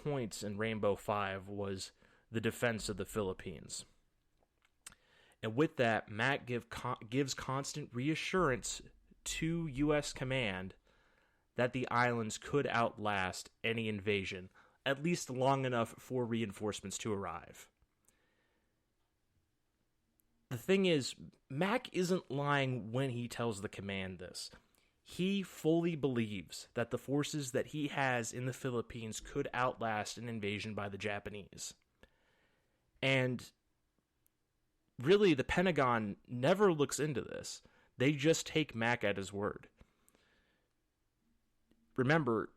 points in Rainbow Five was the defense of the Philippines. And with that, Mack gives constant reassurance to U.S. command that the islands could outlast any invasion, at least long enough for reinforcements to arrive. The thing is, Mack isn't lying when he tells the command this. He fully believes that the forces that he has in the Philippines could outlast an invasion by the Japanese. And really, the Pentagon never looks into this. They just take Mack at his word. Remember,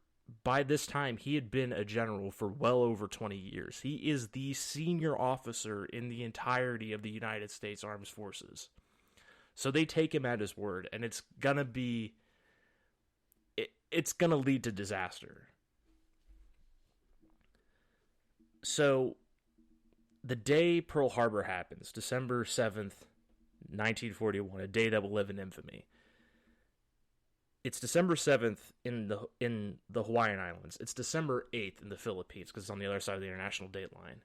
by this time, he had been a general for well over 20 years. He is the senior officer in the entirety of the United States Armed Forces. So they take him at his word, and it's gonna lead to disaster. So, the day Pearl Harbor happens, December 7th, 1941, a day that will live in infamy. It's December 7th in the Hawaiian Islands. It's December 8th in the Philippines, because it's on the other side of the international date line.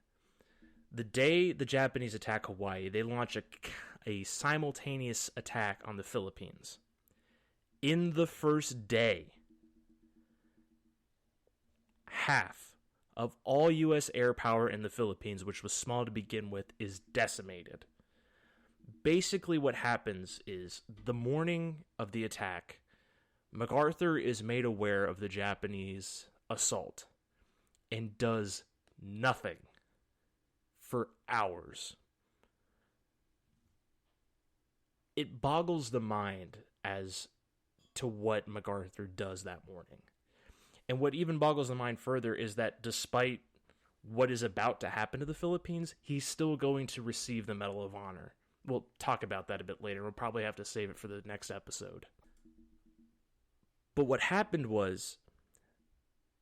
The day the Japanese attack Hawaii, they launch a simultaneous attack on the Philippines. In the first day, half of all U.S. air power in the Philippines, which was small to begin with, is decimated. Basically what happens is, the morning of the attack, MacArthur is made aware of the Japanese assault and does nothing for hours. It boggles the mind as to what MacArthur does that morning. And what even boggles the mind further is that despite what is about to happen to the Philippines, he's still going to receive the Medal of Honor. We'll talk about that a bit later. We'll probably have to save it for the next episode. But what happened was,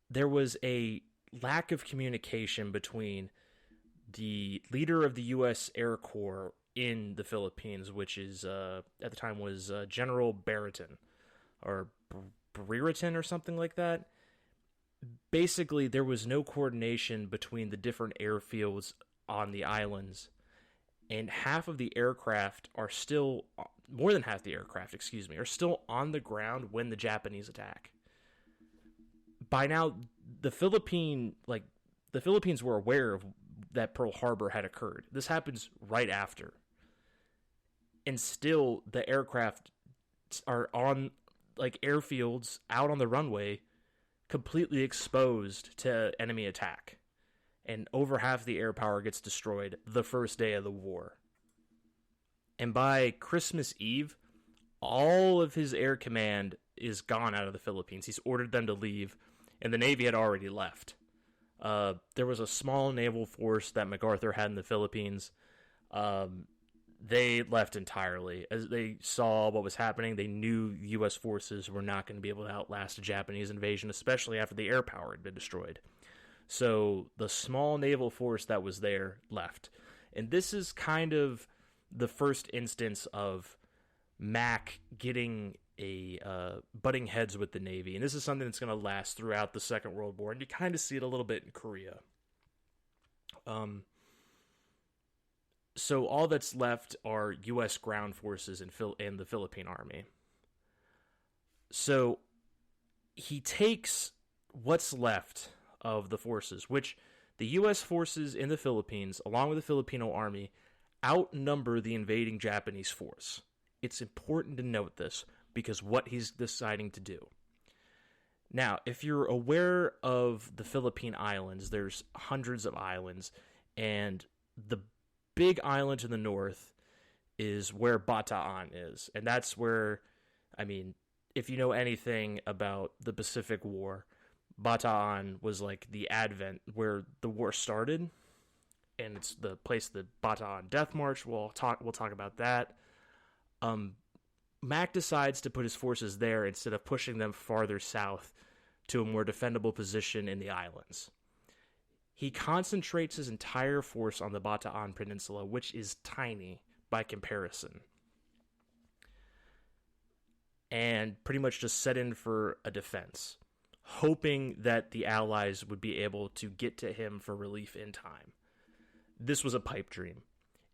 there was a lack of communication between the leader of the U.S. Air Corps in the Philippines, which is, at the time was General Brereton, or Brereton or something like that. Basically, there was no coordination between the different airfields on the islands, and half of the aircraft are still, more than half the aircraft, are still on the ground when the Japanese attack. By now, the Philippines were aware of that Pearl Harbor had occurred. This happens right after. And still, the aircraft are on, airfields out on the runway, completely exposed to enemy attack. And over half the air power gets destroyed the first day of the war. And by Christmas Eve, all of his air command is gone out of the Philippines. He's ordered them to leave, and the Navy had already left. There was a small naval force that MacArthur had in the Philippines. They left entirely. As they saw what was happening, they knew U.S. forces were not going to be able to outlast a Japanese invasion, especially after the air power had been destroyed. So the small naval force that was there left. And this is kind of the first instance of Mack getting butting heads with the Navy. And this is something that's going to last throughout the Second World War. And you kind of see it a little bit in Korea. So all that's left are U.S. ground forces and the Philippine Army. So he takes what's left of the forces, which the U.S. forces in the Philippines, along with the Filipino Army, outnumber the invading Japanese force. It's important to note this, because what he's deciding to do. Now, if you're aware of the Philippine Islands, there's hundreds of islands, and the big island to the north is where Bataan is. And that's where, if you know anything about the Pacific War, Bataan was like the advent where the war started. And it's the place, the Bataan Death March. We'll talk about that. Mack decides to put his forces there instead of pushing them farther south to a more defendable position in the islands. He concentrates his entire force on the Bataan Peninsula, which is tiny by comparison, and pretty much just set in for a defense. hoping that the Allies would be able to get to him for relief in time. This was a pipe dream.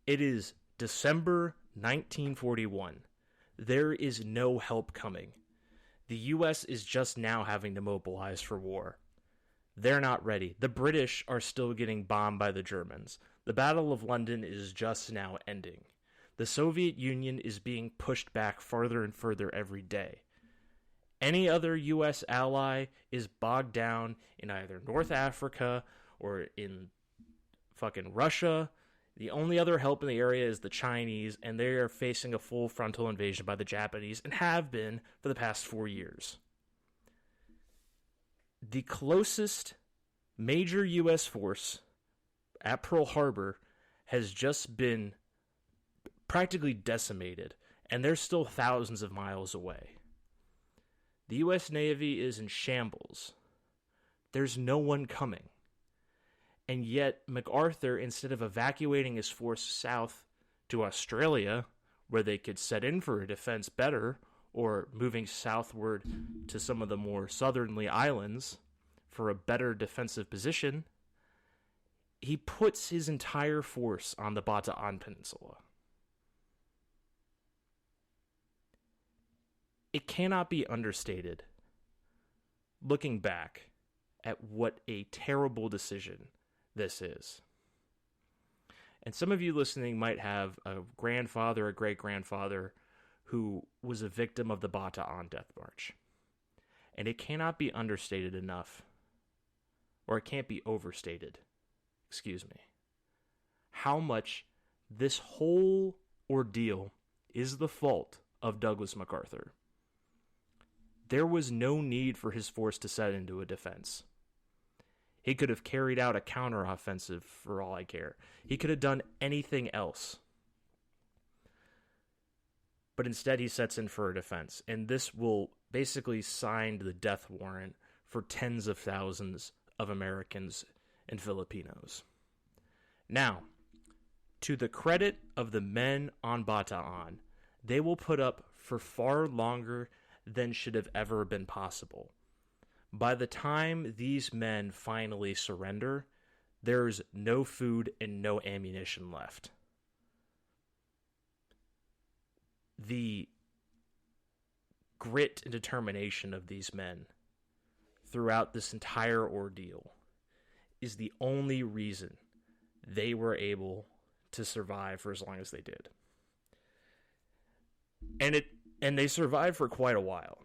It is December 1941. There is no help coming. The U.S. is just now having to mobilize for war. They're not ready. The British are still getting bombed by the Germans. The Battle of London is just now ending. The Soviet Union is being pushed back farther and further every day. Any other U.S. ally is bogged down in either North Africa or in fucking Russia. The only other help in the area is the Chinese, and they are facing a full frontal invasion by the Japanese and have been for the past 4 years. The closest major U.S. force at Pearl Harbor has just been practically decimated, and they're still thousands of miles away. The U.S. Navy is in shambles. There's no one coming. And yet, MacArthur, instead of evacuating his force south to Australia, where they could set in for a defense better, or moving southward to some of the more southerly islands for a better defensive position, he puts his entire force on the Bataan Peninsula. It cannot be understated, looking back, at what a terrible decision this is. And some of you listening might have a grandfather, a great-grandfather, who was a victim of the Bataan Death March. And it cannot be understated enough, or it can't be overstated, how much this whole ordeal is the fault of Douglas MacArthur. There was no need for his force to set into a defense. He could have carried out a counteroffensive for all I care. He could have done anything else. But instead he sets in for a defense. And this will basically sign the death warrant for tens of thousands of Americans and Filipinos. Now, to the credit of the men on Bataan, they will put up for far longer than should have ever been possible. By the time these men finally surrender, there's no food and no ammunition left. The grit and determination of these men throughout this entire ordeal is the only reason they were able to survive for as long as they did. And they survived for quite a while.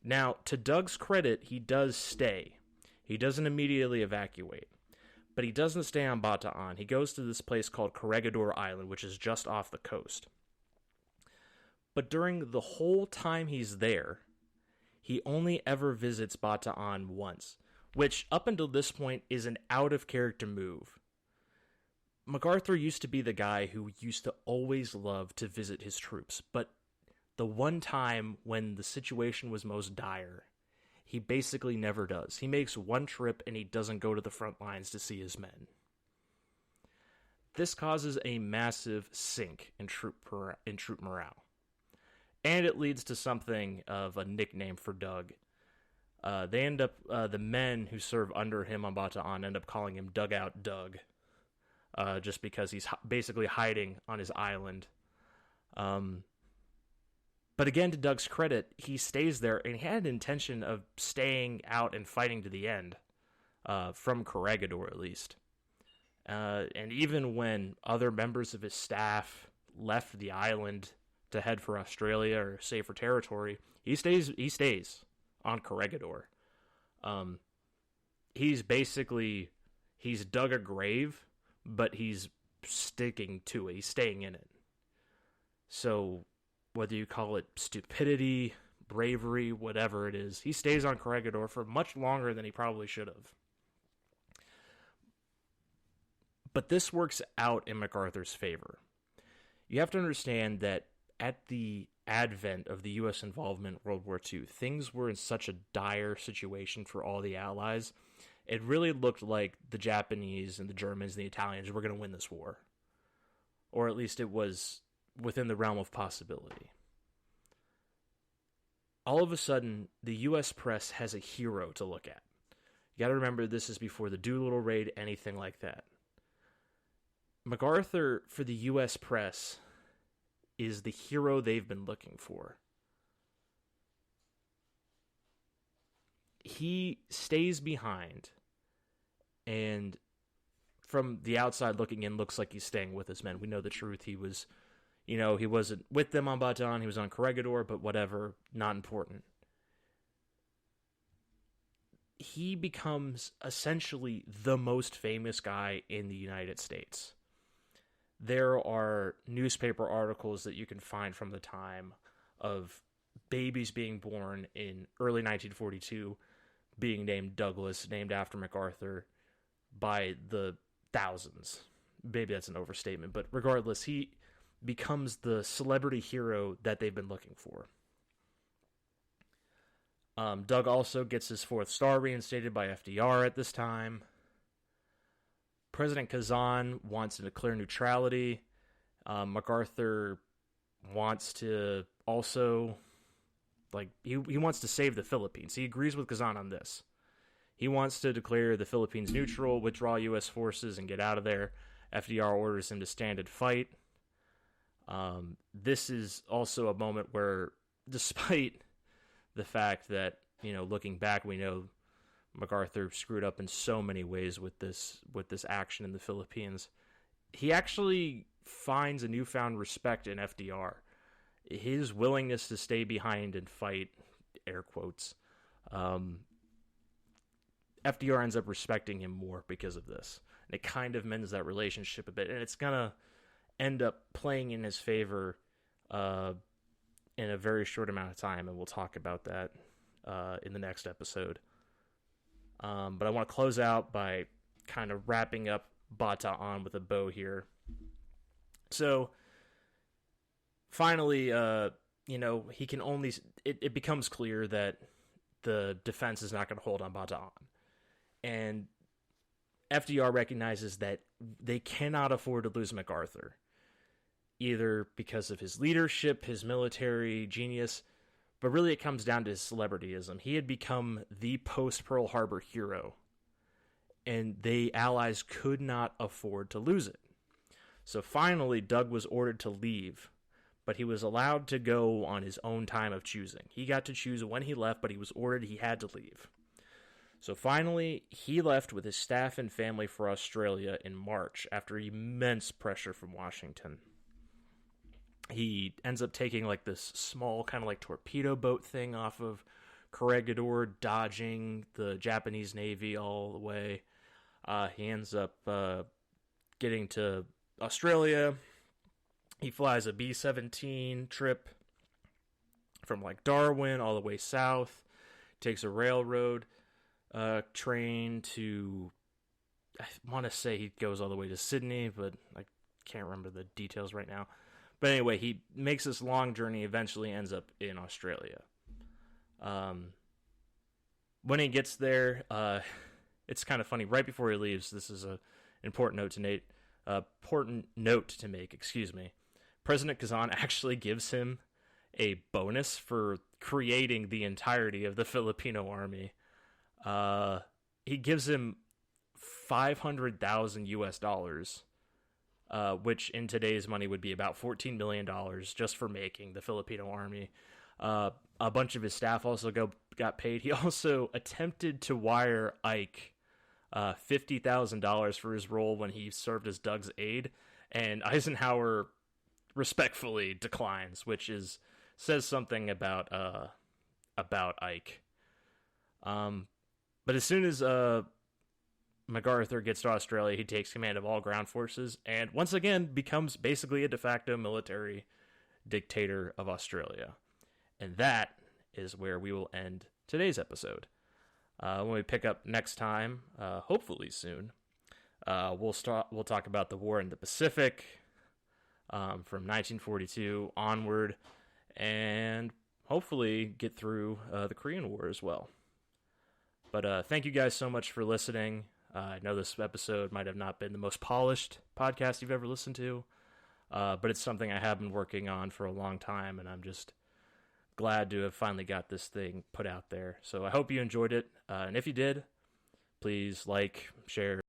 Now, to Doug's credit, he does stay. He doesn't immediately evacuate. But he doesn't stay on Bataan. He goes to this place called Corregidor Island, which is just off the coast. But during the whole time he's there, he only ever visits Bataan once, which up until this point is an out-of-character move. MacArthur used to be the guy who used to always love to visit his troops, but the one time when the situation was most dire, he basically never does. He makes one trip and he doesn't go to the front lines to see his men. This causes a massive sink in troop morale. And it leads to something of a nickname for Doug. The men who serve under him on Bataan end up calling him Dugout Doug, just because he's basically hiding on his island. But again, to Doug's credit, he stays there, and he had an intention of staying out and fighting to the end, from Corregidor at least. And even when other members of his staff left the island to head for Australia or safer territory, he stays on Corregidor. He's dug a grave, but he's sticking to it. He's staying in it. So whether you call it stupidity, bravery, whatever it is, he stays on Corregidor for much longer than he probably should have. But this works out in MacArthur's favor. You have to understand that at the advent of the U.S. involvement in World War II, things were in such a dire situation for all the Allies. It really looked like the Japanese and the Germans and the Italians were going to win this war. Or at least it was within the realm of possibility. all of a sudden, the U.S. press has a hero to look at. You got to remember, this is before the Doolittle raid, anything like that. MacArthur, for the U.S. press, is the hero they've been looking for. He stays behind, and from the outside looking in, looks like he's staying with his men. We know the truth. He was, he wasn't with them on Bataan. He was on Corregidor, but whatever, not important. He becomes essentially the most famous guy in the United States. There are newspaper articles that you can find from the time of babies being born in early 1942 being named Douglas, named after MacArthur, by the thousands. Maybe that's an overstatement, but regardless, he becomes the celebrity hero that they've been looking for. Doug also gets his 4th star reinstated by FDR at this time. President Kazan wants to declare neutrality. MacArthur wants to also, he wants to save the Philippines. He agrees with Kazan on this. He wants to declare the Philippines neutral, withdraw U.S. forces, and get out of there. FDR orders him to stand and fight. This is also a moment where, despite the fact that, looking back, we know MacArthur screwed up in so many ways with this action in the Philippines, he actually finds a newfound respect in FDR. His willingness to stay behind and fight, air quotes, FDR ends up respecting him more because of this. And it kind of mends that relationship a bit. And it's going to end up playing in his favor in a very short amount of time. And we'll talk about that in the next episode. But I want to close out by kind of wrapping up Bataan with a bow here. So, finally, he can only... It becomes clear that the defense is not going to hold on Bataan. And FDR recognizes that they cannot afford to lose MacArthur, either because of his leadership, his military genius, but really it comes down to his celebrityism. He had become the post-Pearl Harbor hero, and the Allies could not afford to lose it. So finally, Doug was ordered to leave, but he was allowed to go on his own time of choosing. He got to choose when he left, but he was ordered he had to leave. So finally, he left with his staff and family for Australia in March after immense pressure from Washington. He ends up taking this small kind of torpedo boat thing off of Corregidor, dodging the Japanese Navy all the way. He ends up getting to Australia. He flies a B-17 trip from Darwin all the way south, takes a railroad train to, I want to say he goes all the way to Sydney, but I can't remember the details right now. But anyway, he makes this long journey, eventually ends up in Australia. When he gets there, it's kind of funny. Right before he leaves, this is an important note to make. President Kazan actually gives him a bonus for creating the entirety of the Filipino army. He gives him $500,000 US, which in today's money would be about $14 million just for making the Filipino army. A bunch of his staff also got paid. He also attempted to wire Ike $50,000 for his role when he served as Doug's aide, and Eisenhower respectfully declines, which says something about Ike. But as soon as MacArthur gets to Australia, he takes command of all ground forces and once again becomes basically a de facto military dictator of Australia. And that is where we will end today's episode. When we pick up next time, hopefully soon, we'll talk about the war in the Pacific from 1942 onward, and hopefully get through the Korean War as well. But thank you guys so much for listening. I know this episode might have not been the most polished podcast you've ever listened to, but it's something I have been working on for a long time, and I'm just glad to have finally got this thing put out there. So I hope you enjoyed it. And if you did, please like, share,